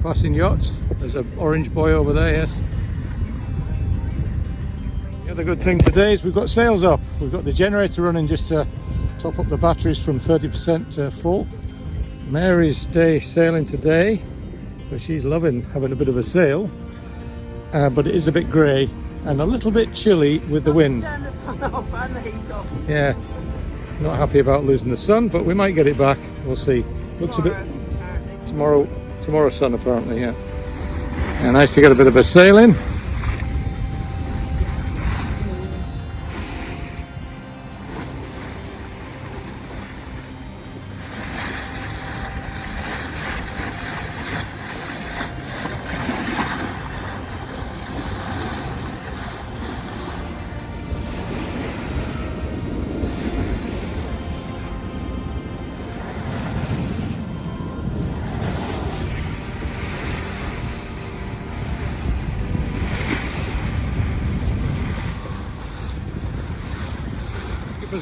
passing yachts. There's an orange buoy over there, yes. The other good thing today is we've got sails up. We've got the generator running just to top up the batteries from 30% to full. Mary's day sailing today, so she's loving having a bit of a sail, but it is a bit grey and a little bit chilly with the wind. Turn the sun off and the heat off. Yeah, not happy about losing the sun, but we might get it back. We'll see. Looks a bit tomorrow's sun apparently, yeah. And nice to get a bit of a sail in.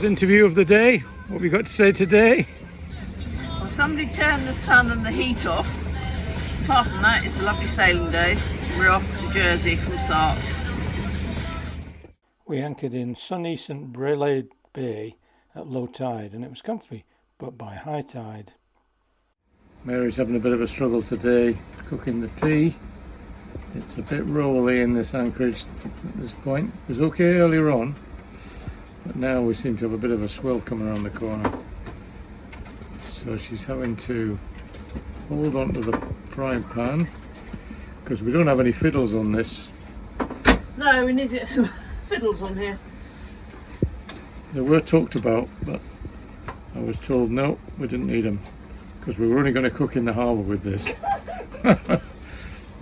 Interview of the day. What have we got to say today? Well, somebody turned the sun and the heat off. Apart from that, it's a lovely sailing day. We're off to Guernsey from Sark. We anchored in sunny St Brelade Bay at low tide and it was comfy, but by high tide. Mary's having a bit of a struggle today cooking the tea. It's a bit rolly in this anchorage at this point. It was okay earlier on, but now we seem to have a bit of a swell coming around the corner. So she's having to hold on to the frying pan because we don't have any fiddles on this. No, we need to get some fiddles on here. They were talked about, but I was told no, we didn't need them because we were only going to cook in the harbour with this. That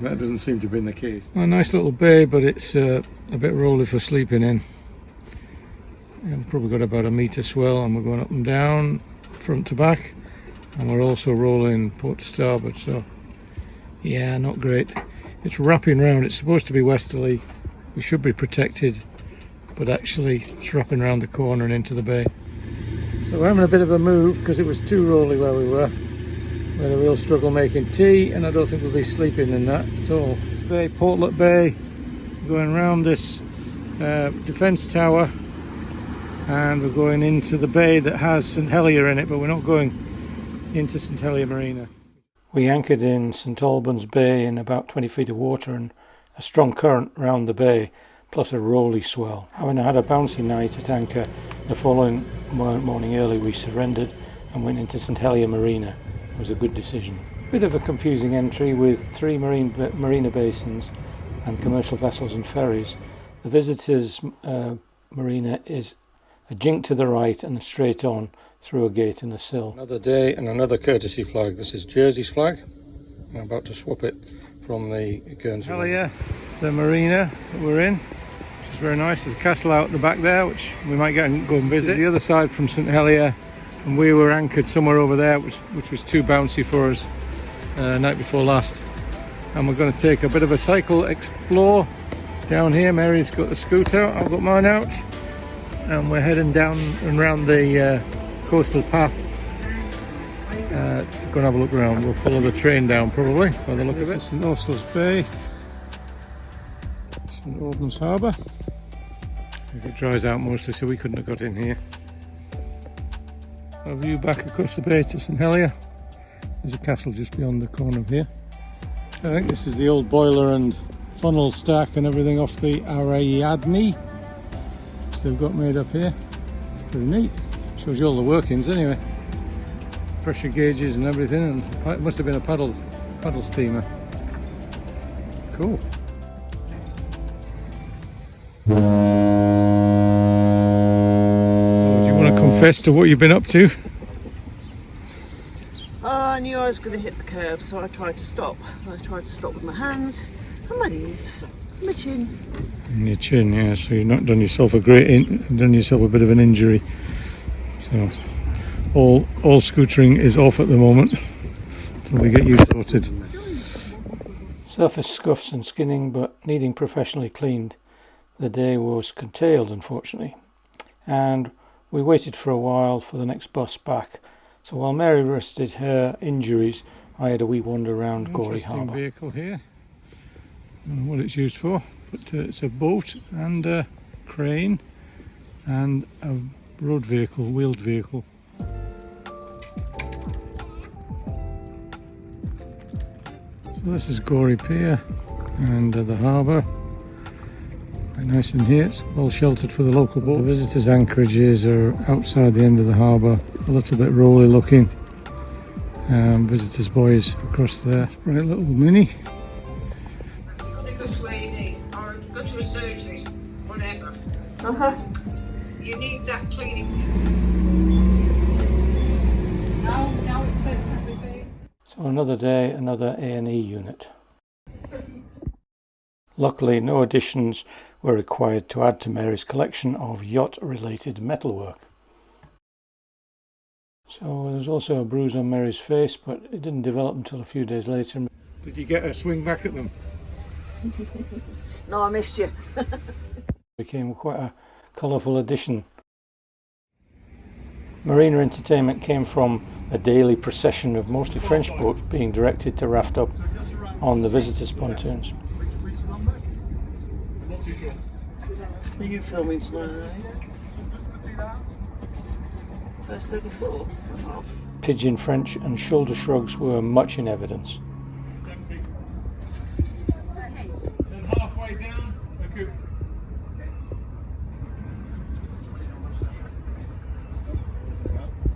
doesn't seem to have been the case. Well, a nice little bay, but it's a bit rolly for sleeping in. And probably got about a metre swell, and we're going up and down front to back, and we're also rolling port to starboard, so yeah, not great. It's wrapping round. It's supposed to be westerly, we should be protected, but actually it's wrapping around the corner and into the bay. So we're having a bit of a move because it was too rolly where we were. We had a real struggle making tea, and I don't think we'll be sleeping in that at all. This bay, Portlet Bay, going around this defence tower, and we're going into the bay that has St Helier in it, but we're not going into St Helier Marina. We anchored in St Albans Bay in about 20 feet of water and a strong current round the bay, plus a rolly swell. Having had a bouncy night at anchor, the following morning early we surrendered and went into St Helier Marina. It was a good decision. Bit of a confusing entry with 3 marina basins and commercial vessels and ferries. The visitors' marina is a jink to the right and straight on through a gate and a sill. Another day and another courtesy flag. This is Jersey's flag. I'm about to swap it from the Guernsey. Helier, the marina that we're in. It's very nice. There's a castle out the back there which we might go and visit. The other side from St Helier, and we were anchored somewhere over there which was too bouncy for us night before last. And we're going to take a bit of a cycle explore down here. Mary's got the scooter, I've got mine out. And we're heading down and round the coastal path to go and have a look around. We'll follow the train down probably by the look of it. St Austell's Bay, St Albans Harbour. If it dries out mostly, so we couldn't have got in here. A view back across the bay to St Helier. There's a castle just beyond the corner of here. I think this is the old boiler and funnel stack and everything off the Ariadne they've got made up here. It's pretty neat. Shows you all the workings anyway. Pressure gauges and everything, and it must have been a paddle steamer. Cool. Do you want to confess to what you've been up to? I knew I was going to hit the curb, so I tried to stop. I tried to stop with my hands and my knees. My chin. In your chin, yeah. So you've not done yourself a done yourself a bit of an injury. So all scootering is off at the moment until we get you sorted. Surface scuffs and skinning, but needing professionally cleaned. The day was curtailed, unfortunately, and we waited for a while for the next bus back. So while Mary rested her injuries, I had a wee wander around Gorey Interesting Harbour. vehicle here. I don't know what it's used for, but it's a boat and a crane and a road vehicle, wheeled vehicle. So this is Gorey Pier and the harbour. Quite nice in here, it's well sheltered for the local boats. The visitors' anchorages are outside the end of the harbour, a little bit rolly looking. Visitors' buoys across there. It's a bright little mini. Gotta go to A&E or go to a surgery, whatever. You need that cleaning. Now it's supposed to be. So another day, another A&E unit. Luckily, no additions were required to add to Mary's collection of yacht-related metalwork. So there's also a bruise on Mary's face, but it didn't develop until a few days later. Did you get a swing back at them? No, I missed you. Became quite a colourful addition. Marina entertainment came from a daily procession of mostly French boats being directed to raft up on the visitors' pontoons. Are you filming tonight? First 34 and a half. Pigeon French and shoulder shrugs were much in evidence. And halfway down, a coup.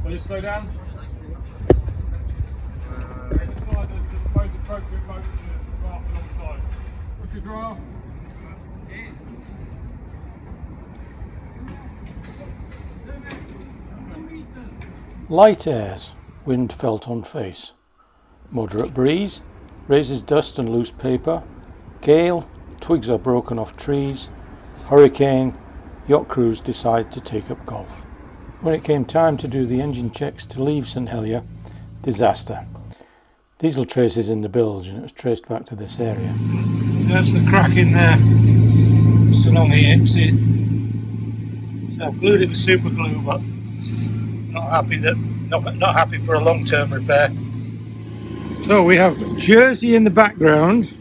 So just slow down. There's the most appropriate boat to draft alongside. What's your draft? Light airs, wind felt on face. Moderate breeze, raises dust and loose paper. Gale, twigs are broken off trees. Hurricane, yacht crews decide to take up golf. When it came time to do the engine checks to leave St Helier, disaster. Diesel traces in the bilge and it was traced back to this area. There's the crack in there. So long he hits it. So I've glued it with super glue, but not happy for a long-term repair. So we have Jersey in the background.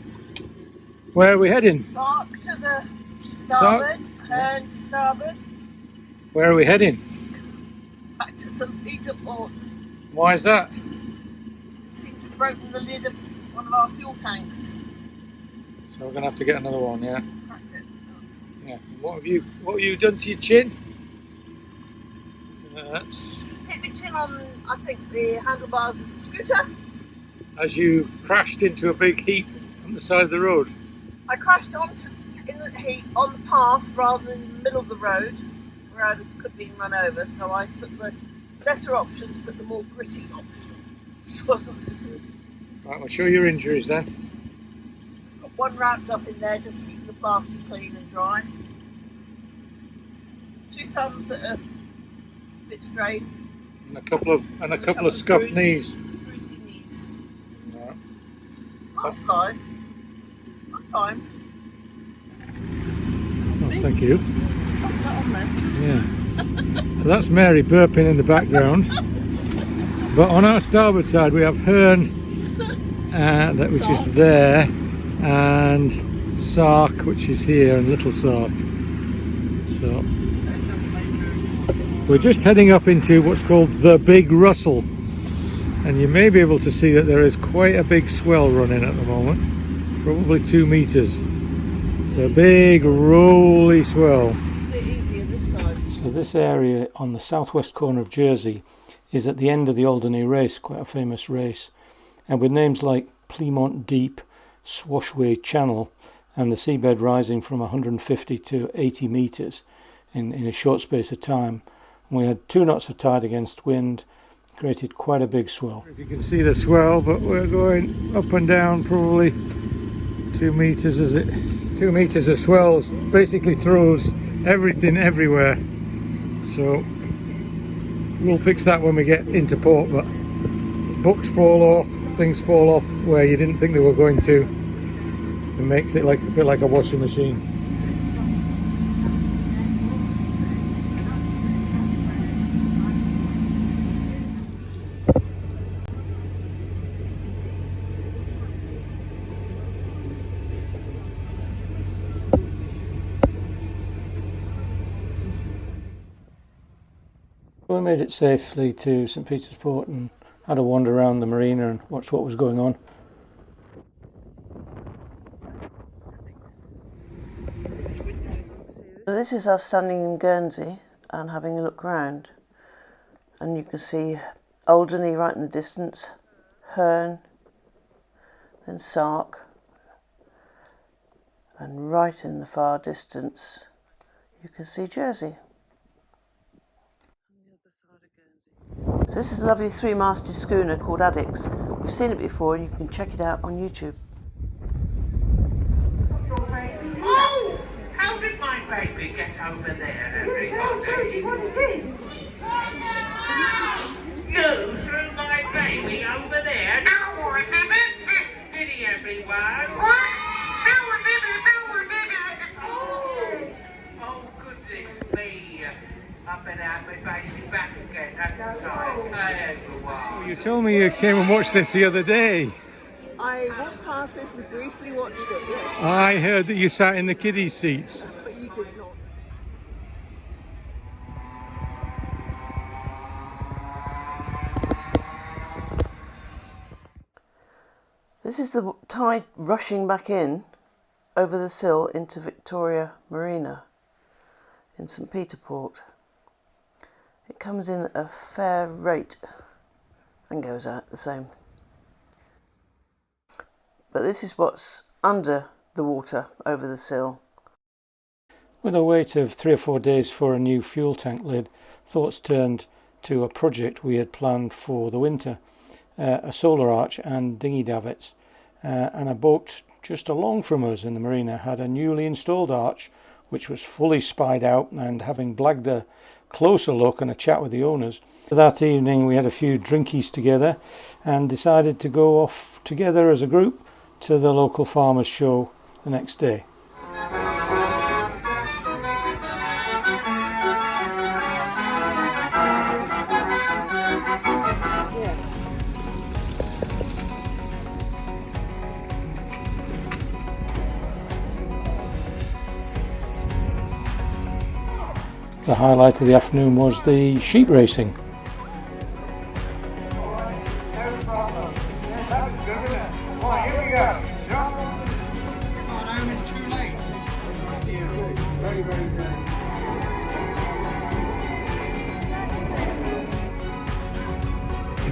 Where are we heading? Sark to the starboard, Hern to starboard, Where are we heading? back to St Peter Port. Why is that? We seem to have broken the lid of one of our fuel tanks. So we're gonna have to get another one, yeah. Cracked it. Yeah. What have you done to your chin? That's Hit my chin on, I think, the handlebars of the scooter. as you crashed into a big heap on the side of the road. I crashed in the heat on the path rather than in the middle of the road where I could have been run over, so I took the lesser options but the more gritty option, which wasn't so good. Right, we'll show your injuries then. Got one wrapped up in there, just keeping the plaster clean and dry. Two thumbs that are a bit straight. And a couple of scuffed knees. Bruised knees. Right. That's fine. I'm fine. Oh, thank you. What's that on there? Yeah. So that's Mary burping in the background. But on our starboard side we have Hern, which is there, and Sark, which is here, and Little Sark. So we're just heading up into what's called the Big Russell, and you may be able to see that there is quite a big swell running at the moment, probably 2 meters. It's a big rolly swell. It's easier this side. So this area on the southwest corner of Jersey is at the end of the Alderney race, quite a famous race, and with names like Plymouth Deep, Swashway Channel, and the seabed rising from 150 to 80 metres in a short space of time. And we had 2 knots of tide against wind, created quite a big swell. If you can see the swell, but we're going up and down probably 2 meters, is it? 2 meters of swells basically throws everything everywhere. So we'll fix that when we get into port, but books fall off, things fall off where you didn't think they were going to. It makes it a bit like a washing machine. I made it safely to St Peter's Port and had a wander around the marina and watched what was going on. So this is us standing in Guernsey and having a look round, and you can see Alderney right in the distance, Herne, then Sark, and right in the far distance you can see Jersey. So this is a lovely three-masted schooner called Aequitas. We've seen it before and you can check it out on YouTube. Oh! How did my baby get over there, everybody? What is it? You threw my baby over there? No, I didn't. Did he, everyone? What? Oh, goodness me. I better have my baby back again. That's right. You told me you came and watched this the other day. I walked past this and briefly watched it, yes. I heard that you sat in the kiddie seats. But you did not. This is the tide rushing back in over the sill into Victoria Marina in St Peter Port. It comes in at a fair rate and goes out the same. But this is what's under the water over the sill. With a wait of 3 or 4 days for a new fuel tank lid, thoughts turned to a project we had planned for the winter. A solar arch and dinghy davits, and a boat just along from us in the marina had a newly installed arch which was fully spied out, and having blagged a closer look and a chat with the owners, that evening we had a few drinkies together and decided to go off together as a group to the local farmers show the next day. The highlight of the afternoon was the sheep racing.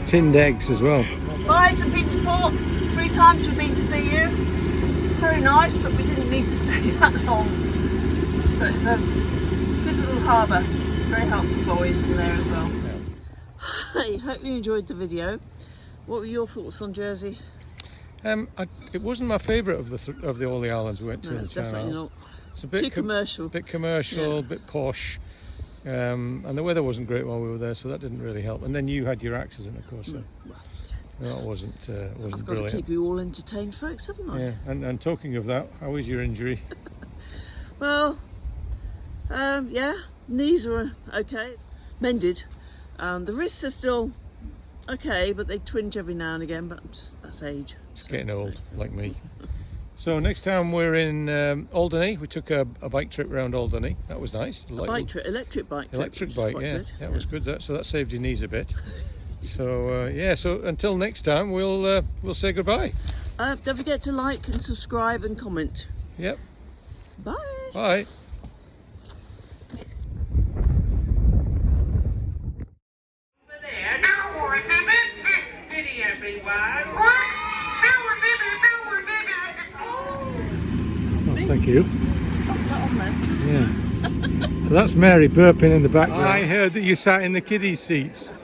Tinned eggs as well. Bye, St Peter's Port. 3 times we've been to see you. Very nice, but we didn't need to stay that long. But it's a good little harbour. Very helpful boys in there as well. Hey, hope you enjoyed the video. What were your thoughts on Jersey? It wasn't my favourite of all the islands we went to. No, definitely not. It's a bit Too commercial. Bit commercial, Yeah. bit posh, and the weather wasn't great while we were there, so that didn't really help. And then you had your accident, of course. So that wasn't I've got brilliant. to keep you all entertained, folks, haven't I? Yeah, and talking of that, how is your injury? Well, yeah, knees are okay, mended. The wrists are still okay, but they twinge every now and again, but that's age. It's getting old, like me. So next time we're in Alderney. We took a bike trip around Alderney. That was nice. Electric bike trip. Electric which was bike, quite yeah. good. That was good. So that saved your knees a bit. So yeah. So until next time, we'll say goodbye. Don't forget to like and subscribe and comment. Yep. Bye. Bye. Thank you. What's that on there? Yeah. So that's Mary burping in the background. I heard that you sat in the kiddie seats.